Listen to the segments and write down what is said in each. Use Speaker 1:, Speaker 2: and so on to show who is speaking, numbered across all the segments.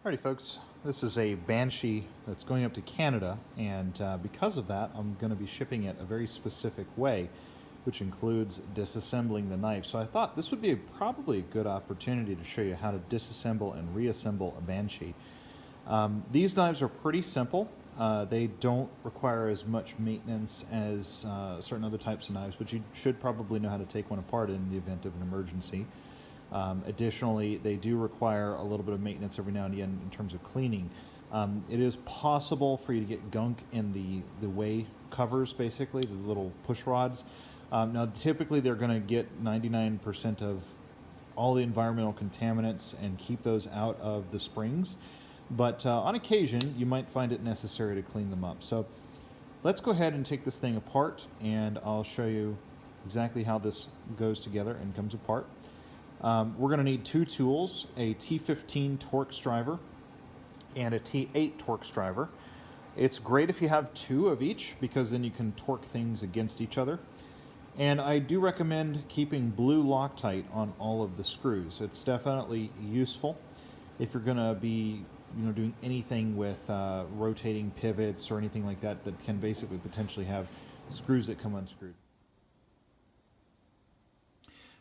Speaker 1: Alrighty folks, this is a Banshee that's going up to Canada, and because of that I'm going to be shipping it a very specific way, which includes disassembling the knife. So I thought this would be probably a good opportunity to show you how to disassemble and reassemble a Banshee. These knives are pretty simple. They don't require as much maintenance as certain other types of knives, but you should probably know how to take one apart in the event of an emergency. Additionally, they do require a little bit of maintenance every now and again in terms of cleaning. It is possible for you to get gunk in the way covers, basically, the little push rods. Now, typically they're going to get 99% of all the environmental contaminants and keep those out of the springs. But on occasion, you might find it necessary to clean them up. So let's go ahead and take this thing apart, and I'll show you exactly how this goes together and comes apart. We're going to need two tools, a T15 Torx driver and a T8 Torx driver. It's great if you have two of each, because then you can torque things against each other. And I do recommend keeping blue Loctite on all of the screws. It's definitely useful if you're going to be doing anything with rotating pivots or anything like that that can basically potentially have screws that come unscrewed.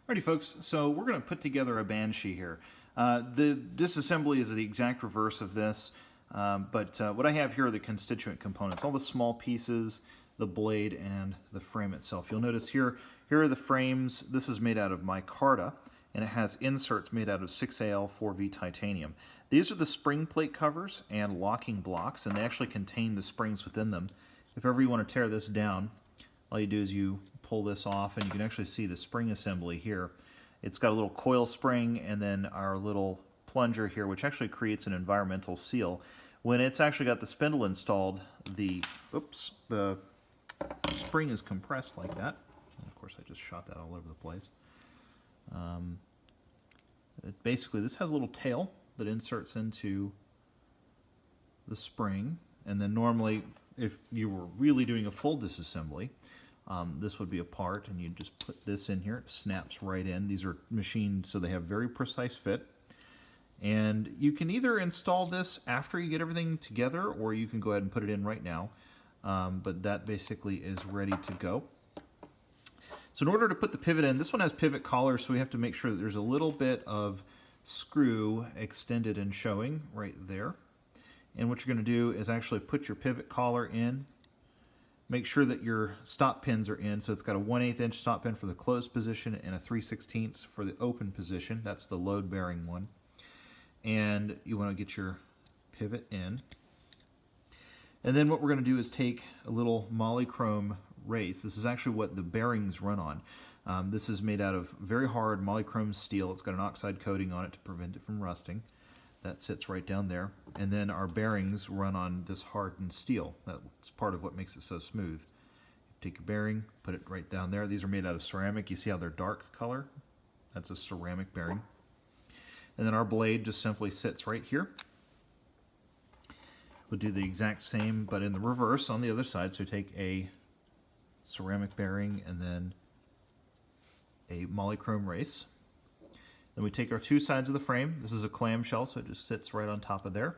Speaker 1: Alrighty folks, so we're going to put together a Banshee here. The disassembly is the exact reverse of this, but what I have here are the constituent components, all the small pieces, the blade, and the frame itself. You'll notice here are the frames. This is made out of micarta, and it has inserts made out of 6Al 4V titanium. These are the spring plate covers and locking blocks, and they actually contain the springs within them. If ever you want to tear this down, all you do is you pull this off, and you can actually see the spring assembly here. It's got a little coil spring and then our little plunger here, which actually creates an environmental seal. When it's actually got the spindle installed, the spring is compressed like that. And of course, I just shot that all over the place. Basically, this has a little tail that inserts into the spring, and then normally, if you were really doing a full disassembly, this would be a part, and you just put this in here. It snaps right in. These are machined so they have very precise fit. And you can either install this after you get everything together, or you can go ahead and put it in right now. But that basically is ready to go. So in order to put the pivot in, this one has pivot collars, so we have to make sure that there's a little bit of screw extended and showing right there. And what you're going to do is actually put your pivot collar in. Make sure that your stop pins are in, so it's got a 1/8 inch stop pin for the closed position and a 3/16 for the open position. That's the load bearing one. And you want to get your pivot in. And then what we're going to do is take a little Molychrome race. This is actually what the bearings run on. This is made out of very hard Molychrome steel. It's got an oxide coating on it to prevent it from rusting. That sits right down there. And then our bearings run on this hardened steel. That's part of what makes it so smooth. Take a bearing, put it right down there. These are made out of ceramic. You see how they're dark color? That's a ceramic bearing. And then our blade just simply sits right here. We'll do the exact same, but in the reverse on the other side. So take a ceramic bearing and then a Molychrome race. Then we take our two sides of the frame. This is a clamshell, so it just sits right on top of there.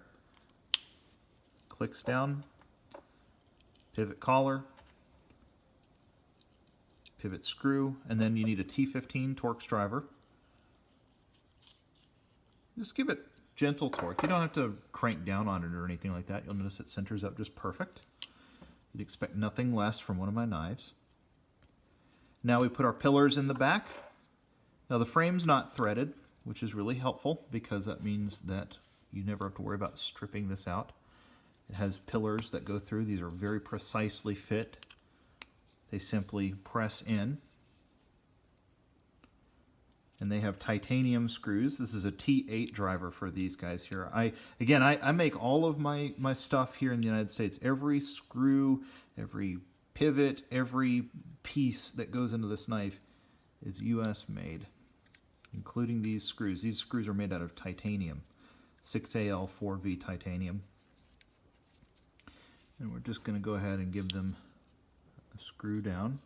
Speaker 1: Clicks down, pivot collar, pivot screw, and then you need a T15 Torx driver. Just give it gentle torque. You don't have to crank down on it or anything like that. You'll notice it centers up just perfect. You'd expect nothing less from one of my knives. Now we put our pillars in the back. Now the frame's not threaded, which is really helpful because that means that you never have to worry about stripping this out. It has pillars that go through. These are very precisely fit. They simply press in. And they have titanium screws. This is a T8 driver for these guys here. I make all of my stuff here in the United States. Every screw, every pivot, every piece that goes into this knife is US made, including these screws. These screws are made out of titanium, 6Al 4V titanium. And we're just going to go ahead and give them a screw down.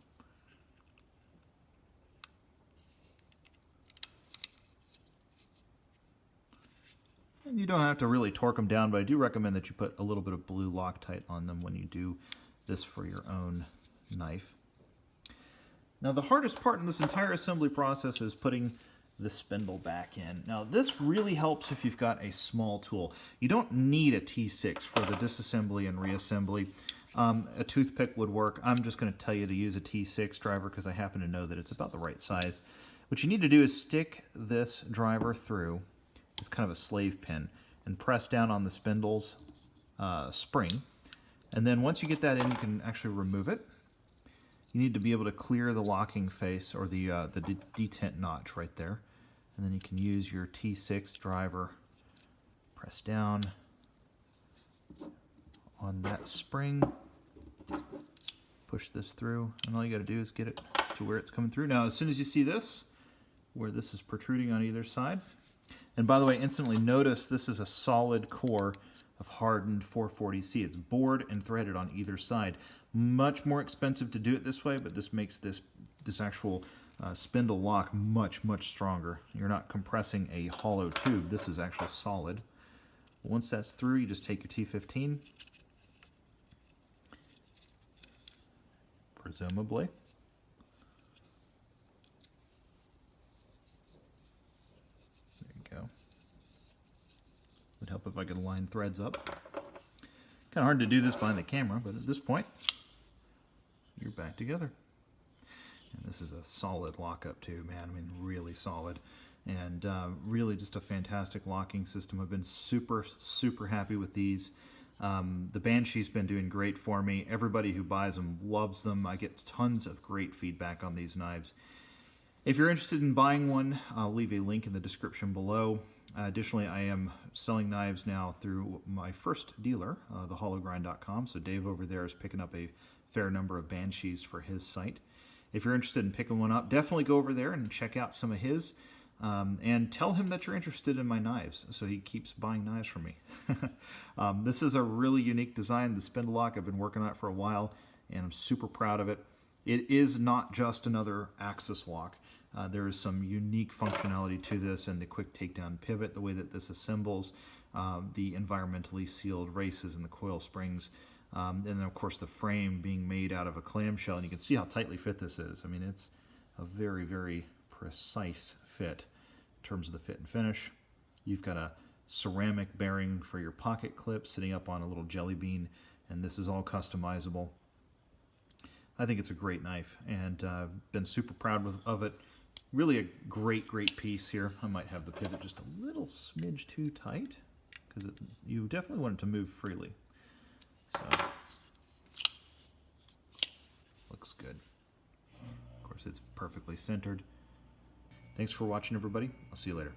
Speaker 1: And you don't have to really torque them down, but I do recommend that you put a little bit of blue Loctite on them when you do this for your own knife. Now the hardest part in this entire assembly process is putting the spindle back in. Now this really helps if you've got a small tool. You don't need a T6 for the disassembly and reassembly. A toothpick would work. I'm just going to tell you to use a T6 driver because I happen to know that it's about the right size. What you need to do is stick this driver through. It's kind of a slave pin, and press down on the spindle's spring. And then once you get that in, you can actually remove it. You need to be able to clear the locking face or the detent notch right there. And then you can use your T6 driver, press down on that spring, push this through, and all you got to do is get it to where it's coming through. Now, as soon as you see this, where this is protruding on either side, and by the way, instantly notice this is a solid core of hardened 440C. It's bored and threaded on either side. Much more expensive to do it this way, but this makes this actual spindle lock much stronger. You're not compressing a hollow tube. This is actually solid. Once that's through, you just take your T15, presumably. Would help if I could line threads up. Kind of hard to do this behind the camera, but at this point, you're back together. And this is a solid lockup too, man. I mean, really solid. And really just a fantastic locking system. I've been super happy with these. The Banshee's been doing great for me. Everybody who buys them loves them. I get tons of great feedback on these knives. If you're interested in buying one, I'll leave a link in the description below. Additionally, I am selling knives now through my first dealer, thehollowgrind.com. So Dave over there is picking up a fair number of Banshees for his site. If you're interested in picking one up, definitely go over there and check out some of his. And tell him that you're interested in my knives, so he keeps buying knives from me. This is a really unique design, the spindle lock. I've been working on it for a while, and I'm super proud of it. It is not just another axis lock. There is some unique functionality to this, and the quick takedown pivot, the way that this assembles, the environmentally sealed races and the coil springs, and then of course the frame being made out of a clamshell, and you can see how tightly fit this is. I mean, it's a very precise fit in terms of the fit and finish. You've got a ceramic bearing for your pocket clip sitting up on a little jelly bean, and this is all customizable. I think it's a great knife, and been super proud of it. Really a great piece here. I might have the pivot just a little smidge too tight, because you definitely want it to move freely. So, looks good. Of course, it's perfectly centered. Thanks for watching, everybody. I'll see you later.